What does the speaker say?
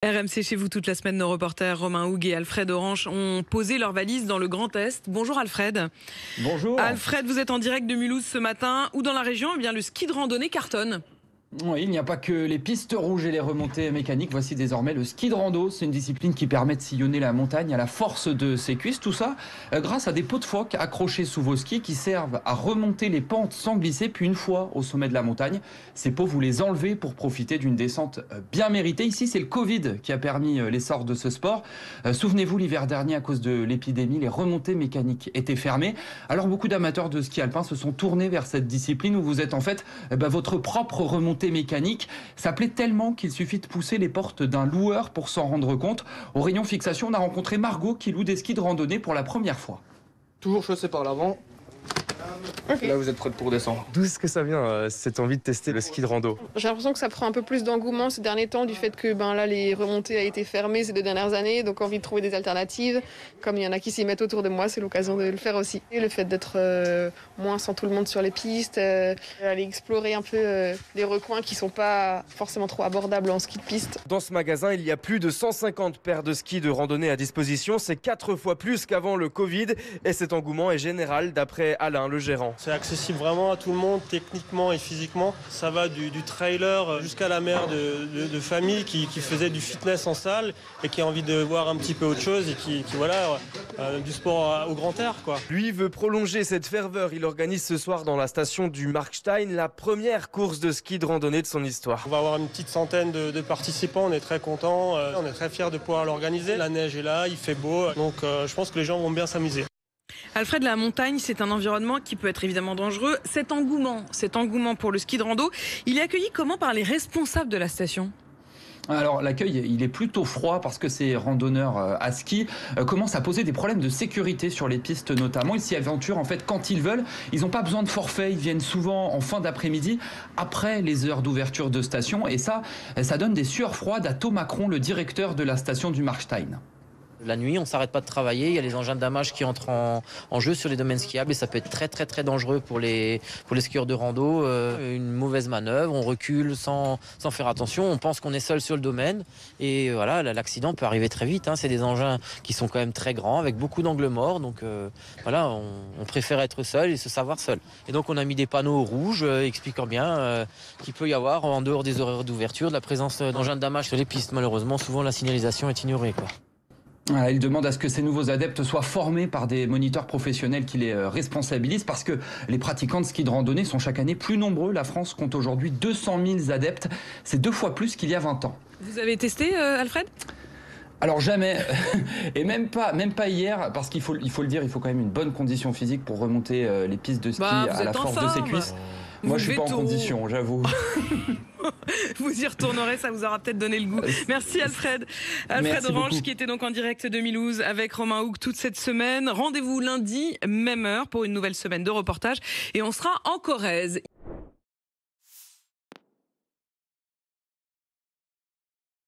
RMC chez vous toute la semaine, nos reporters Romain Houg et Alfred Orange ont posé leurs valises dans le Grand Est. Bonjour Alfred. Bonjour. Alfred, vous êtes en direct de Mulhouse ce matin. Où dans la région, eh bien, le ski de randonnée cartonne. Oui, il n'y a pas que les pistes rouges et les remontées mécaniques. Voici désormais le ski de rando. C'est une discipline qui permet de sillonner la montagne à la force de ses cuisses. Tout ça grâce à des pots de phoque accrochés sous vos skis qui servent à remonter les pentes sans glisser. Puis une fois au sommet de la montagne, ces pots, vous les enlevez pour profiter d'une descente bien méritée. Ici, c'est le Covid qui a permis l'essor de ce sport. Souvenez-vous, l'hiver dernier, à cause de l'épidémie, les remontées mécaniques étaient fermées. Alors beaucoup d'amateurs de ski alpin se sont tournés vers cette discipline où vous êtes en fait votre propre remontée mécanique. Ça plaît tellement qu'il suffit de pousser les portes d'un loueur pour s'en rendre compte. Au rayon fixation, on a rencontré Margot qui loue des skis de randonnée pour la première fois. Toujours chaussé par l'avant. Okay. Là, vous êtes prête pour descendre. D'où est-ce que ça vient, cette envie de tester le ski de rando? J'ai l'impression que ça prend un peu plus d'engouement ces derniers temps du fait que là, les remontées ont été fermées ces 2 dernières années, donc envie de trouver des alternatives. Comme il y en a qui s'y mettent autour de moi, c'est l'occasion de le faire aussi. Et le fait d'être moins sans tout le monde sur les pistes, aller explorer un peu les recoins qui sont pas forcément trop abordables en ski de piste. Dans ce magasin, il y a plus de 150 paires de skis de randonnée à disposition. C'est 4 fois plus qu'avant le Covid et cet engouement est général d'après Alain, le gérant. C'est accessible vraiment à tout le monde, techniquement et physiquement. Ça va du trailer jusqu'à la mère de famille qui faisait du fitness en salle et qui a envie de voir un petit peu autre chose et qui du sport au grand air, quoi. Lui veut prolonger cette ferveur. Il organise ce soir dans la station du Markstein la première course de ski de randonnée de son histoire. On va avoir une petite centaine de participants, on est très contents, on est très fiers de pouvoir l'organiser. La neige est là, il fait beau, donc je pense que les gens vont bien s'amuser. Alfred, la montagne, c'est un environnement qui peut être évidemment dangereux. Cet engouement pour le ski de rando, il est accueilli comment par les responsables de la station ? Alors l'accueil, il est plutôt froid parce que ces randonneurs à ski commencent à poser des problèmes de sécurité sur les pistes notamment. Ils s'y aventurent en fait quand ils veulent. Ils n'ont pas besoin de forfait. Ils viennent souvent en fin d'après-midi après les heures d'ouverture de station. Et ça donne des sueurs froides à Thomas Macron, le directeur de la station du Markstein. La nuit, on ne s'arrête pas de travailler, il y a les engins de damage qui entrent en jeu sur les domaines skiables et ça peut être très très très dangereux pour les skieurs de rando. Une mauvaise manœuvre, on recule sans faire attention, on pense qu'on est seul sur le domaine et voilà, l'accident peut arriver très vite. C'est des engins qui sont quand même très grands avec beaucoup d'angles morts, donc voilà, on préfère être seul et se savoir seul. Et donc on a mis des panneaux rouges expliquant bien qu'il peut y avoir en dehors des horaires d'ouverture de la présence d'engins de damage sur les pistes. Malheureusement, souvent la signalisation est ignorée, quoi. Voilà, il demande à ce que ces nouveaux adeptes soient formés par des moniteurs professionnels qui les responsabilisent parce que les pratiquants de ski de randonnée sont chaque année plus nombreux. La France compte aujourd'hui 200 000 adeptes. C'est 2 fois plus qu'il y a 20 ans. Vous avez testé, Alfred ? Alors jamais, et même pas hier, parce qu'il faut le dire, il faut quand même une bonne condition physique pour remonter les pistes de ski à la force de ses cuisses. Moi, je suis pas en condition, j'avoue. Vous y retournerez, ça vous aura peut-être donné le goût. Merci Alfred. Alfred Orange beaucoup. Qui était donc en direct de Mulhouse avec Romain Houg toute cette semaine. Rendez-vous lundi, même heure, pour une nouvelle semaine de reportage. Et on sera en Corrèze.